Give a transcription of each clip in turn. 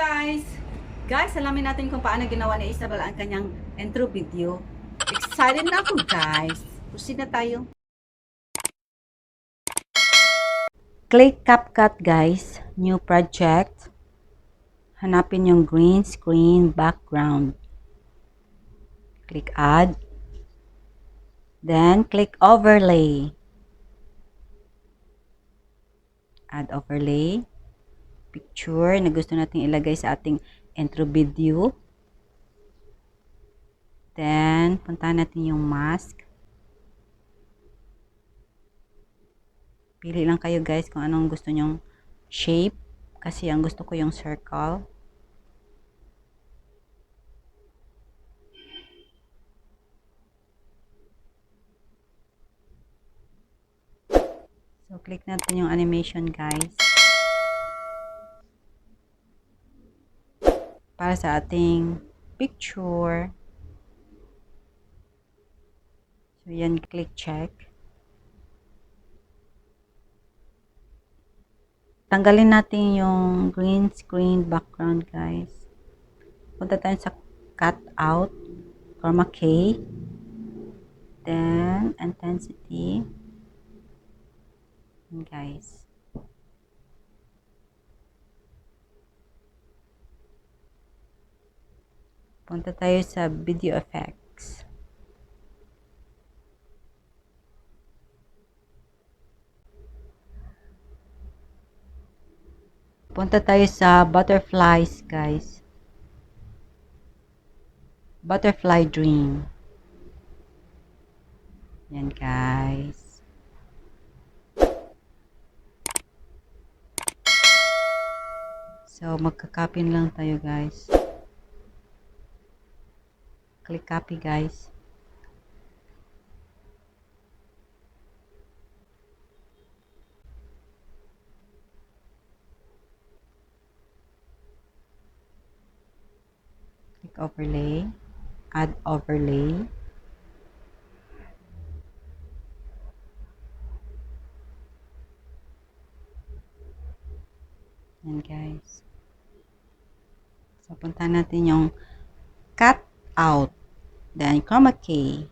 guys! Guys, alamin natin kung paano ginawa ni Isabel ang kanyang intro video. Excited na ako guys! Proceed na tayo. Click CapCut guys, new project. Hanapin yung green screen background. Click add. Then click overlay. Add overlay. Picture na gusto nating ilagay sa ating intro video. Then, puntahan natin yung mask. Pili lang kayo guys kung anong gusto nyong shape. Kasi ang gusto ko yung circle. So, click natin yung animation guys. Para sa ating picture. So, yan, click check. Tanggalin natin yung green screen background, guys. Punta tayo sa cut out, chroma key, then intensity. And guys. Punta tayo sa video effects. Punta tayo sa butterflies, guys. Butterfly dream. Yan, guys. So, magka-copy lang tayo, guys. Click copy, guys. Click overlay. Add overlay. Yan guys. So, puntahan natin yung cut out. Then, chroma key.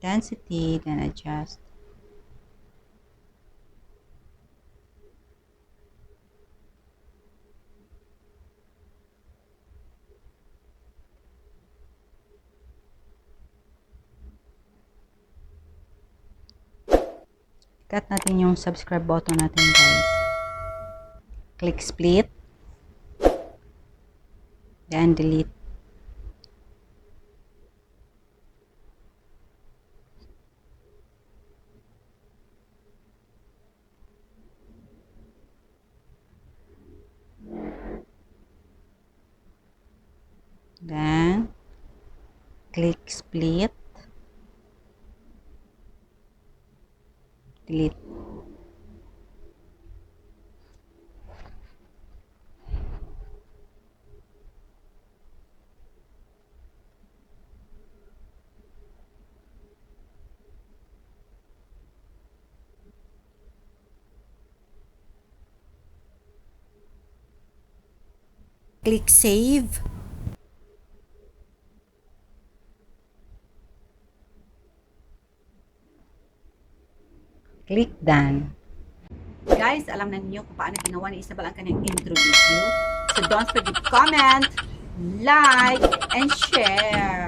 Density. Then, adjust. Cut natin yung subscribe button natin guys. Click split. Then delete. Then click split. Delete. Click save. Click done. Guys, alam na niyo kung paano ginawa ni Isabel ang kanyang intro video. So don't forget to comment, like, and share.